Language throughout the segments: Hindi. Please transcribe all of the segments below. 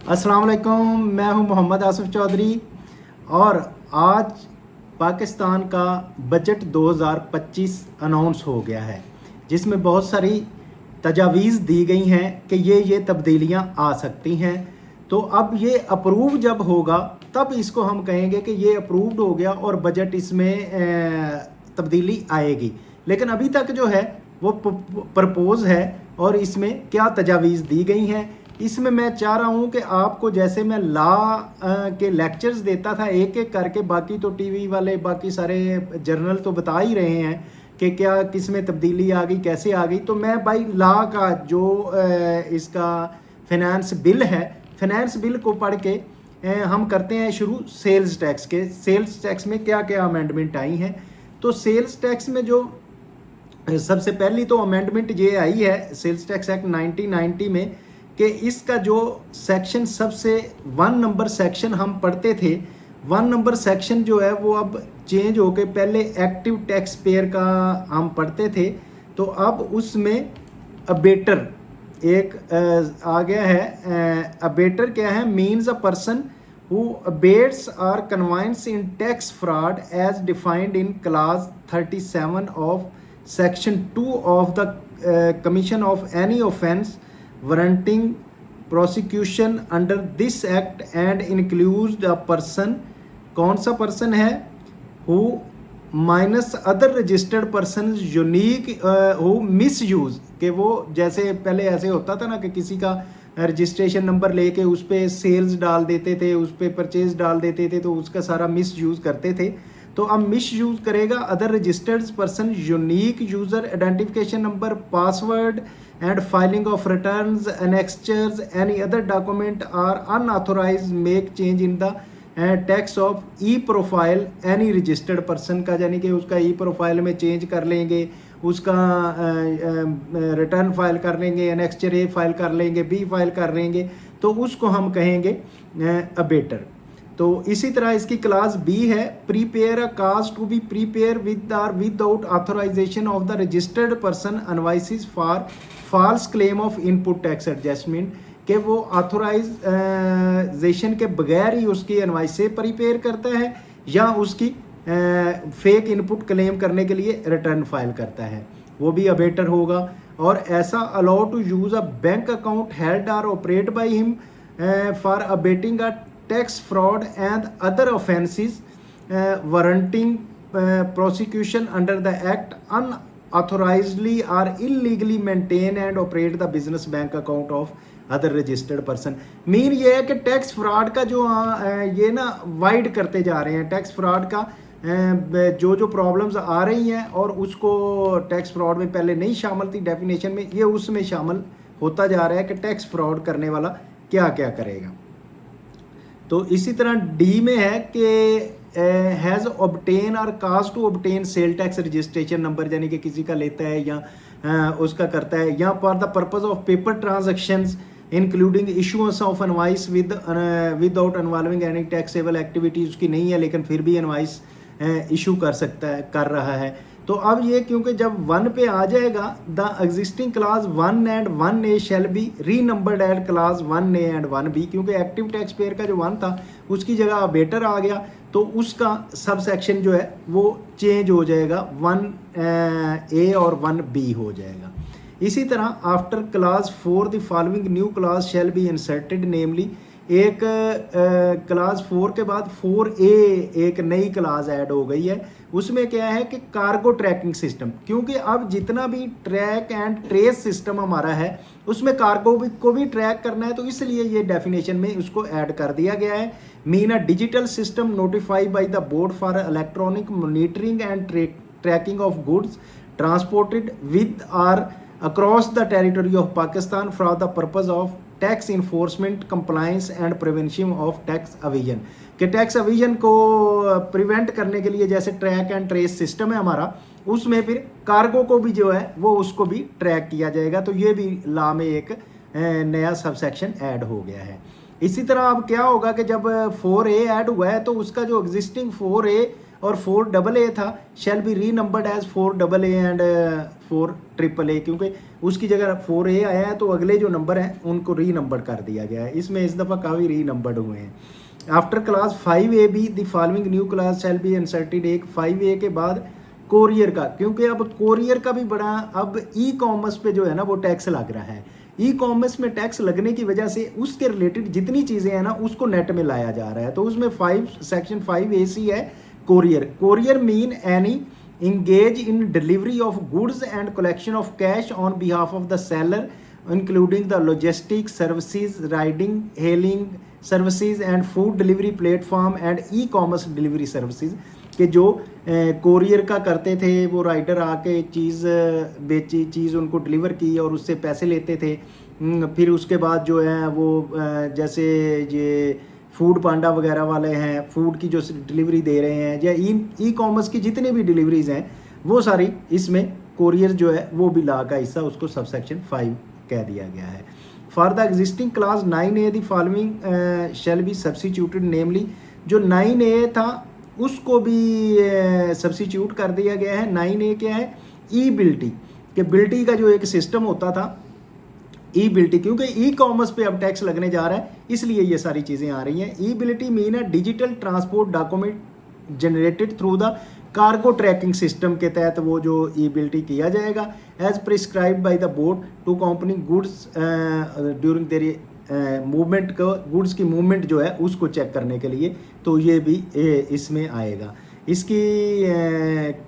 अस्सलाम वालेकुम, मैं हूं मोहम्मद आसिफ चौधरी और आज पाकिस्तान का बजट 2025 अनाउंस हो गया है, जिसमें बहुत सारी तजावीज़ दी गई हैं कि ये तब्दीलियां आ सकती हैं। तो अब ये अप्रूव जब होगा तब इसको हम कहेंगे कि ये अप्रूव्ड हो गया और बजट इसमें तब्दीली आएगी। लेकिन अभी तक जो है वो प्रपोज है और इसमें क्या तजावीज़ दी गई हैं, इसमें मैं चाह रहा हूँ कि आपको, जैसे मैं लॉ के लेक्चर्स देता था एक एक करके, बाकी तो टीवी वाले बाकी सारे जर्नल तो बता ही रहे हैं कि क्या किस में तब्दीली आ गई, कैसे आ गई। तो मैं भाई लॉ का जो इसका फिनेंस बिल है, फिनेंस बिल को पढ़ के हम करते हैं शुरू सेल्स टैक्स के। सेल्स टैक्स में क्या क्या अमेंडमेंट आई हैं। तो सेल्स टैक्स में जो सबसे पहली तो अमेंडमेंट ये आई है सेल्स टैक्स एक्ट 1990 में, कि इसका जो सेक्शन सबसे 1 नंबर सेक्शन हम पढ़ते थे, 1 नंबर सेक्शन जो है वो अब चेंज होके पहले एक्टिव टैक्स पेयर का हम पढ़ते थे। तो अब उसमें अबेटर एक आ गया है। अबेटर क्या है? Means a person who abates or connives in tax fraud as defined in clause 37 of section 2 of the commission of any offence warranting prosecution under this act and includes the person, कौन सा पर्सन है? who minus other registered person unique हो मिस यूज़, कि वो जैसे पहले ऐसे होता था ना कि किसी का रजिस्ट्रेशन नंबर लेके उस पर सेल्स डाल देते थे, उस पर परचेज डाल देते थे, तो उसका सारा मिस यूज़ करते थे। तो अब मिस यूज़ करेगा other registered person unique user identification number, password and filing of returns, annexures, any other document or unauthorized make change in the tax of e profile any registered person का, यानी कि उसका ई प्रोफाइल में चेंज कर लेंगे, उसका रिटर्न फाइल कर लेंगे, एनेक्स्चर ए फाइल कर लेंगे, बी फाइल कर लेंगे, तो उसको हम कहेंगे अबेटर। तो इसी तरह इसकी क्लास बी है, prepare a cost to be prepare with or without authorization of the registered person invoices for false claim of input tax adjustment, कि वो ऑथोराइजेशन के बगैर ही उसकी इनवाइस से प्रिपेयर करता है या उसकी फेक इनपुट क्लेम करने के लिए रिटर्न फाइल करता है, वो भी अबेटर होगा। और ऐसा allow to use a bank account held or operate by him for abetting a tax fraud and other offences warranting prosecution under the act unauthorizedly or illegally maintain and operate the business bank account of other registered person. Mean ये है कि टैक्स फ्रॉड का जो ये ना वाइड करते जा रहे हैं, टैक्स फ्रॉड का जो प्रॉब्लम्स आ रही हैं, और उसको टैक्स फ्रॉड में पहले नहीं शामिल थी डेफिनेशन में, ये उसमें शामिल होता जा रहा है कि टैक्स फ्रॉड करने वाला क्या क्या करेगा। तो इसी तरह डी में है कि हैज़ ऑब्टेन और काज to obtain sale tax registration number, यानी कि किसी का लेता है या उसका करता है, या for the purpose of paper transactions including issuance of invoice without involving any taxable activity, उसकी नहीं है लेकिन फिर भी इनवाइस इशू कर सकता है, कर रहा है। तो अब ये क्योंकि जब 1 पे आ जाएगा, the existing class 1 and 1A shall be renumbered at class 1A and 1B, क्योंकि एक्टिव टैक्स पेयर का जो 1 था उसकी जगह अबेटर आ गया, तो उसका सब सेक्शन जो है वो चेंज हो जाएगा, 1A और 1B हो जाएगा। इसी तरह after class 4 the following new class shall be inserted, namely एक क्लास 4 के बाद 4A एक नई क्लास ऐड हो गई है। उसमें क्या है कि कार्गो ट्रैकिंग सिस्टम, क्योंकि अब जितना भी ट्रैक एंड ट्रेस सिस्टम हमारा है उसमें कार्गो को भी ट्रैक करना है, तो इसलिए ये डेफिनेशन में उसको ऐड कर दिया गया है। Mean a digital system notified by the board for electronic monitoring and tracking of goods transported with or across the territory of Pakistan for the purpose of tax enforcement, compliance and prevention of tax evasion, कि टैक्स एविजन को प्रिवेंट करने के लिए जैसे ट्रैक एंड ट्रेस सिस्टम है हमारा, उसमें फिर कार्गो को भी जो है वो उसको भी ट्रैक किया जाएगा। तो ये भी लॉ में एक नया सबसेक्शन ऐड हो गया है। इसी तरह अब क्या होगा कि जब 4A ऐड हुआ है तो उसका जो एग्जिस्टिंग 4A और 4AA था shall be renumbered as 4AA and 4AAA, क्योंकि उसकी जगह 4A आया है तो अगले जो नंबर हैं उनको री नंबर कर दिया गया है। इसमें इस दफ़ा काफ़ी री नंबर्ड हुए हैं। After class 5AB the following new class shall be inserted. एक 5A के बाद कोरियर का, क्योंकि अब कोरियर का भी बड़ा, अब ई कॉमर्स पे जो है ना वो टैक्स लग रहा है। ई कॉमर्स में टैक्स लगने की वजह से उसके रिलेटेड जितनी चीज़ें हैं ना उसको नेट में लाया जा रहा है। तो उसमें सेक्शन 5AC है courier. Courier mean any engage in delivery of goods and collection of cash on behalf of the seller, including the logistics services, riding hailing services and food delivery platform and e-commerce delivery services। कि जो कोरियर का करते थे वो राइडर आके चीज़ बेची, चीज़ उनको डिलीवर की और उससे पैसे लेते थे। फिर उसके बाद जो है वो जैसे ये फूड पांडा वगैरह वाले हैं, फूड की जो डिलीवरी दे रहे हैं, या ई कॉमर्स की जितनी भी डिलीवरीज हैं वो सारी इसमें कोरियर जो है वो भी ला का हिस्सा, उसको सबसेक्शन 5 कह दिया गया है। For the existing class 9A the following shall be substituted, namely जो 9A था उसको भी सब्सिट्यूट कर दिया गया है। 9A क्या है? ई बिल्टी, कि बिल्टी का जो एक सिस्टम होता था ई बिल्टी, क्योंकि ई कॉमर्स पे अब टैक्स लगने जा रहा है इसलिए ये सारी चीज़ें आ रही हैं। ई बिलिटी मीन है digital transport document generated through the cargo tracking system के तहत वो जो ई बिलिटी किया जाएगा as prescribe by the board to company goods during their movement को, गुड्स की मूवमेंट जो है उसको चेक करने के लिए, तो ये भी इसमें आएगा। इसकी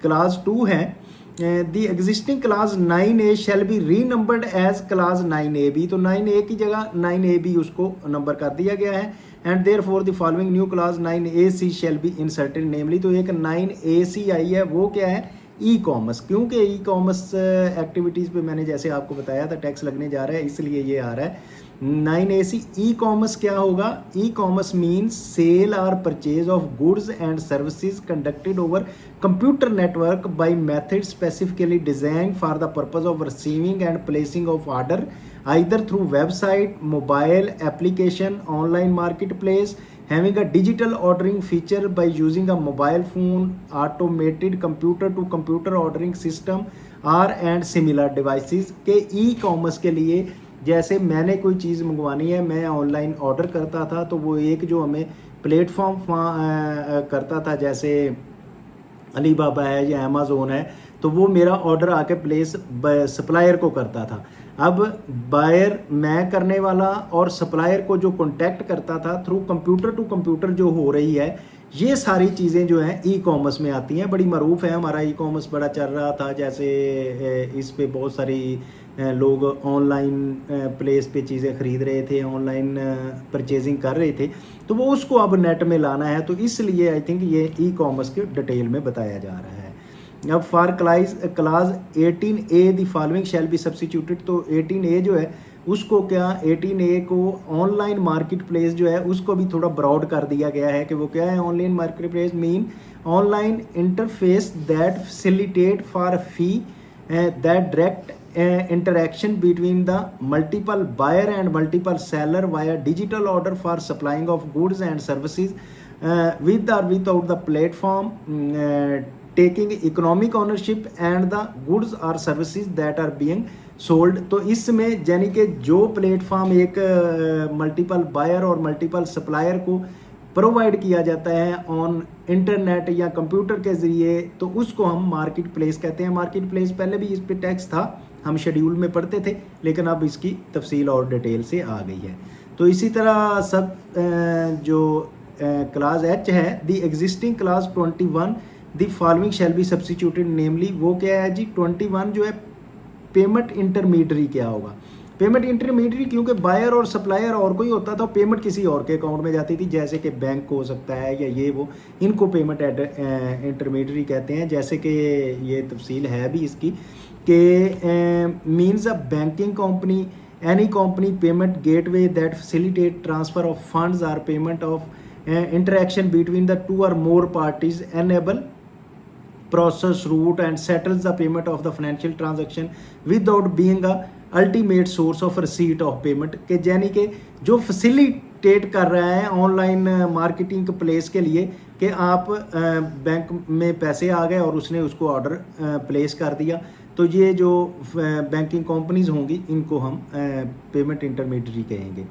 क्लास 2 है the existing class 9A shell be renumbered as class 9AB, तो 9A की जगह 9AB उसको नंबर कर दिया गया है। And there for the following new class 9AC shall be inserted, namely तो एक 9AC आई है वो क्या है? ई कॉमर्स, क्योंकि ई कॉमर्स एक्टिविटीज़ पे मैंने जैसे आपको बताया था टैक्स लगने जा रहा है इसलिए ये आ रहा है 9AC। ई कॉमर्स क्या होगा? ई कॉमर्स मीन्स सेल और purchase of goods and services conducted over computer network by method specifically design for the purpose of receiving end placing of order either through website, mobile application, online market place, having a digital ordering feature by using a mobile phone, automated computer to computer ordering system or and similar devices। के ई कॉमर्स के लिए जैसे मैंने कोई चीज़ मंगवानी है, मैं ऑनलाइन ऑर्डर करता था तो वो एक जो हमें प्लेटफॉर्म करता था जैसे अलीबाबा है या अमेज़ोन है, तो वो मेरा ऑर्डर आके प्लेस सप्लायर को करता था। अब बायर मैं करने वाला और सप्लायर को जो कांटेक्ट करता था थ्रू कंप्यूटर टू कंप्यूटर जो हो रही है, ये सारी चीज़ें जो हैं ई कॉमर्स में आती हैं। बड़ी मरूफ है हमारा ई कॉमर्स, बड़ा चल रहा था। जैसे इस पे बहुत सारी लोग ऑनलाइन प्लेस पे चीज़ें ख़रीद रहे थे, ऑनलाइन परचेजिंग कर रहे थे, तो वो उसको अब नेट में लाना है, तो इसलिए आई थिंक ये ई कॉमर्स के डिटेल में बताया जा रहा है। अब for class 18A the following shall be substituted, तो 18A जो है उसको क्या, 18A को ऑनलाइन मार्केट प्लेस जो है उसको भी थोड़ा ब्रॉड कर दिया गया है कि वो क्या है? Online market place mean online interface that facilitate for fee that direct interaction between the multiple buyer and multiple seller via digital order for supplying of goods and services with or without the platform taking economic ownership and the goods or services that are being sold। तो इसमें यानी कि जो प्लेटफॉर्म एक मल्टीपल बायर और मल्टीपल सप्लायर को प्रोवाइड किया जाता है ऑन इंटरनेट या कंप्यूटर के ज़रिए, तो उसको हम मार्केट प्लेस कहते हैं। मार्केट प्लेस पहले भी इस पे टैक्स था, हम शेड्यूल में पढ़ते थे, लेकिन अब इसकी तफसील और डिटेल से आ गई है। तो इसी तरह सब जो क्लास H है the existing class 21 the following shall be substituted, namely वो क्या है जी? 21 जो है पेमेंट इंटरमीडियरी क्या होगा? पेमेंट इंटरमीडियरी, क्योंकि बायर और सप्लायर और कोई होता था, पेमेंट किसी और के अकाउंट में जाती थी, जैसे कि बैंक हो सकता है या ये वो, इनको पेमेंट इंटरमीडियरी कहते हैं। जैसे कि ये तफसील है भी इसकी कि means a banking company, any company payment gateway that facilitate transfer of funds or payment of interaction between the two और more parties enable process route and settles the payment of the financial transaction without being a ultimate source of receipt of payment। के यानी कि जो फैसिलिटी डिक्टेट कर रहा है ऑनलाइन मार्केटिंग प्लेस के लिए कि आप बैंक में पैसे आ गए और उसने उसको ऑर्डर प्लेस कर दिया। तो ये जो बैंकिंग कंपनीज होंगी इनको हम पेमेंट इंटरमीडियरी कहेंगे।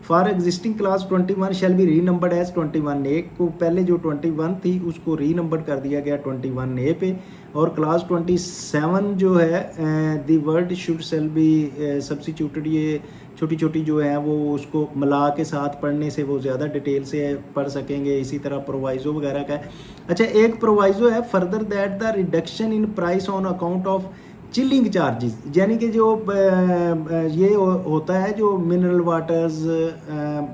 For existing class 21 shell be renumbered as 21A को पहले जो 21 थी उसको री नंबर्ड कर दिया गया 21A पे। और क्लास 27 जो है the word should shell be substituted, ये छोटी छोटी जो है वो उसको मिला के साथ पढ़ने से वो ज़्यादा डिटेल से पढ़ सकेंगे। इसी तरह प्रोवाइज़ो वगैरह का है। अच्छा, एक प्रोवाइज़ो है further that the reduction in price on account of chilling charges, यानी कि जो ये होता है जो मिनरल वाटर्स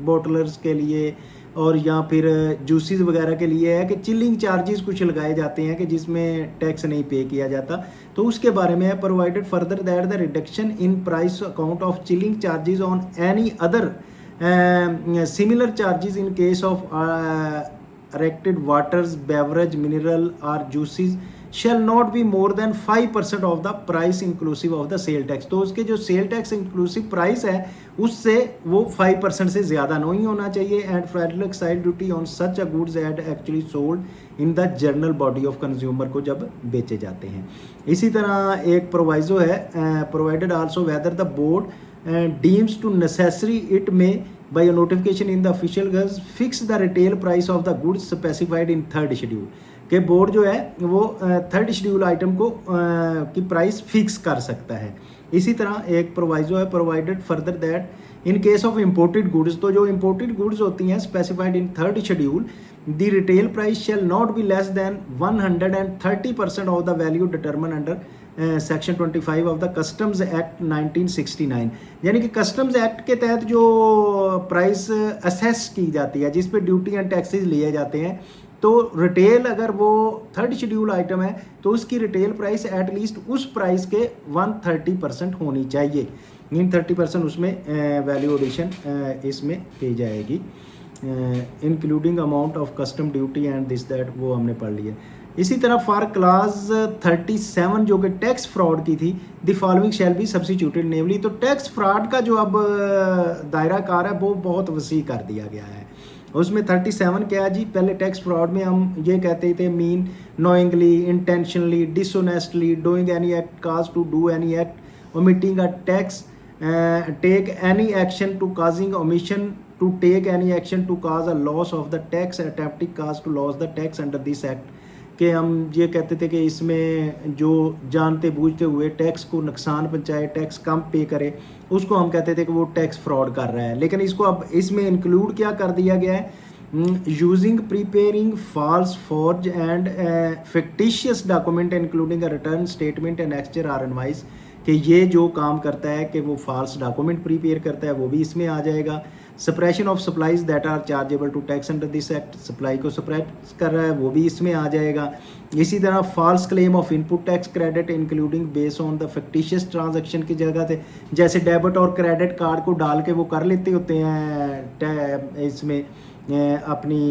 बोटलर्स के लिए और या फिर जूसेस वगैरह के लिए है कि चिलिंग चार्जेस कुछ लगाए जाते हैं कि जिसमें टैक्स नहीं पे किया जाता। तो उसके बारे में है provided further that the reduction in price account of chilling charges on any other similar charges in case of erected waters, beverage, mineral or juices shall not be more than 5% of the price inclusive of the sale tax। तो उसके जो सेल टैक्स इंक्लूसिव प्राइस है उससे वो 5% से ज़्यादा नहीं होना चाहिए। And federal excise duty on such a goods एड actually sold in the general body of consumer को जब बेचे जाते हैं। इसी तरह एक प्रोवाइजो है provided also whether the board deems to necessary it में by a notification in the official gazette fix the retail price of the goods specified in third schedule के बोर्ड जो है वो थर्ड शेड्यूल आइटम को की प्राइस फिक्स कर सकता है। इसी तरह एक प्रोवाइजो है provided further that in case of imported goods, तो जो इम्पोर्टेड गुड्स होती हैं specified in third schedule the retail price shall not be less than 130% of the value determine under section 25 of the customs act 1969, यानी कि कस्टम्स एक्ट के तहत जो प्राइस असेस की जाती है जिस पे ड्यूटी एंड टैक्सेस लिए जाते हैं, तो रिटेल अगर वो थर्ड शेड्यूल आइटम है तो उसकी रिटेल प्राइस एटलीस्ट उस प्राइस के 130% होनी चाहिए। इन 30% उसमें वैल्यू एडिशन इसमें की जाएगी including amount of custom duty and this that, वो हमने पढ़ लिया। इसी तरह फॉर क्लास 37 जो कि टैक्स फ्रॉड की थी the following shall be substituted namely, तो टैक्स फ्रॉड का जो अब दायरा कार है वो बहुत वसी कर दिया गया है। उसमें 37 क्या है जी, पहले टैक्स फ्रॉड में हम ये कहते थे mean knowingly intentionally dishonestly doing any act cause to do any act omitting a tax take any action to causing omission to take any action to cause a loss of the tax attempting cause to loss the tax under this act, कि हम ये कहते थे कि इसमें जो जानते बूझते हुए टैक्स को नुकसान पहुंचाए, टैक्स कम पे करे, उसको हम कहते थे कि वो टैक्स फ्रॉड कर रहा है। लेकिन इसको अब इसमें इंक्लूड क्या कर दिया गया है, using preparing false forge and fictitious document including a return statement and exchange or invoice, कि ये जो काम करता है कि वो फॉल्स डॉक्यूमेंट प्रिपेयर करता है वो भी इसमें आ जाएगा। Suppression of supplies that are chargeable to tax under this act, supply को सप्रेस कर रहा है वो भी इसमें आ जाएगा। इसी तरह false claim of input tax credit including base on the fictitious transaction की जगह थे, जैसे डेबिट और क्रेडिट कार्ड को डाल के वो कर लेते होते हैं इसमें अपनी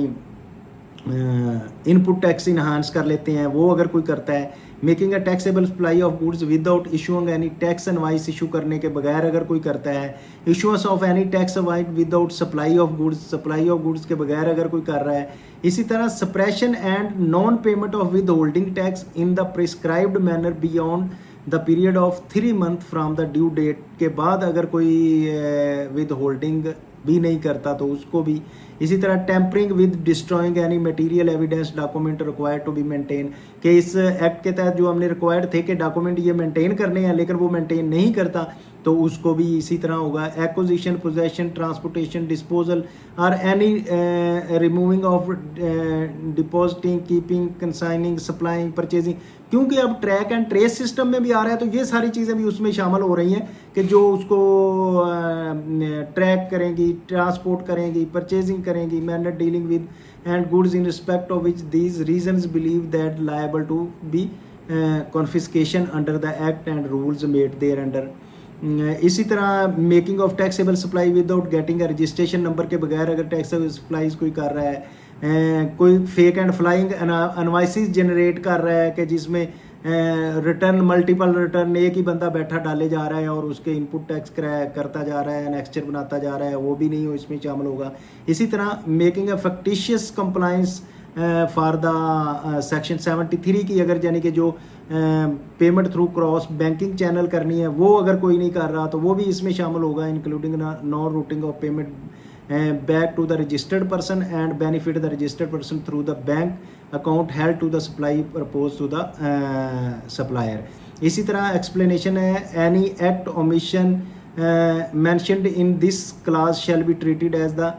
इनपुट टैक्स इन्हांस कर लेते हैं, वो अगर कोई करता है। Making a taxable supply of goods without issuing any tax invoice, issue करने के बगैर अगर कोई करता है। Issuance of any tax invoice without supply of goods, supply of goods के बगैर अगर कोई कर रहा है। इसी तरह suppression and non payment of withholding tax in the prescribed manner beyond the period of 3 month from the due date, के बाद अगर कोई विद होल्डिंग भी नहीं करता तो उसको भी। इसी तरह tampering with destroying any material evidence document required to be maintain, कि इस एक्ट के तहत जो हमने रिक्वायर्ड थे कि डॉक्यूमेंट ये मेंटेन करने हैं लेकिन वो मेंटेन नहीं करता तो उसको भी इसी तरह होगा। एक्विजिशन, पोजेशन, ट्रांसपोर्टेशन, डिस्पोजल और any removing of depositing, keeping, consigning, supplying, purchasing, क्योंकि अब ट्रैक एंड ट्रेस सिस्टम में भी आ रहा है तो ये सारी चीज़ें भी उसमें शामिल हो रही हैं कि जो उसको ट्रैक करेंगी, ट्रांसपोर्ट करेंगी, परचेजिंग करेंगी, manner dealing with and goods in respect of which these reasons believe that liable to be confiscation under the act and rules made thereunder. इसी तरह making of taxable supply without getting a registration number के बगैर अगर टैक्सेबल सप्लाईज कोई कर रहा है, कोई फेक एंड फ्लाइंग अनवाइसिस जनरेट कर रहा है कि जिसमें रिटर्न मल्टीपल रिटर्न एक ही बंदा बैठा डाले जा रहा है और उसके इनपुट टैक्स करता जा रहा है, नेक्स्चर बनाता जा रहा है, वो भी नहीं हो इसमें शामिल होगा। इसी तरह making a factitious compliance for the section 73 की अगर यानी कि जो payment through cross banking channel करनी है वो अगर कोई नहीं कर रहा तो वो भी इसमें शामिल होगा, including non routing of payment back to the registered person and benefit the registered person through the bank account held to the supply proposed to the supplier। इसी तरह explanation है any act omission mentioned in this clause shall be treated as the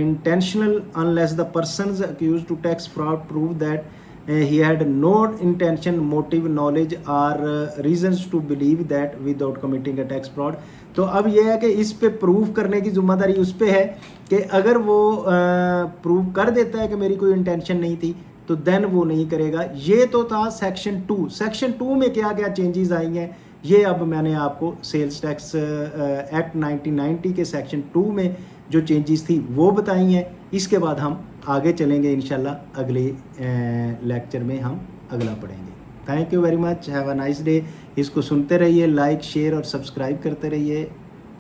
intentional unless the persons accused to tax fraud prove that he had no intention, motive, knowledge or reasons to believe that without committing a tax fraud। तो अब यह है कि इस पे प्रूव करने की जिम्मेदारी उस पे है कि अगर वो प्रूव कर देता है कि मेरी कोई इंटेंशन नहीं थी तो देन वो नहीं करेगा। ये तो था सेक्शन 2। सेक्शन 2 में क्या क्या चेंजेस आई हैं ये अब मैंने आपको सेल्स टैक्स एक्ट 1990 के सेक्शन 2 में जो चेंजेस थी वो बताई हैं। इसके बाद हम आगे चलेंगे इंशाल्लाह, अगले लेक्चर में हम अगला पढ़ेंगे। Thank you very much, have a nice day. इसको सुनते रहिए, लाइक शेयर और सब्सक्राइब करते रहिए।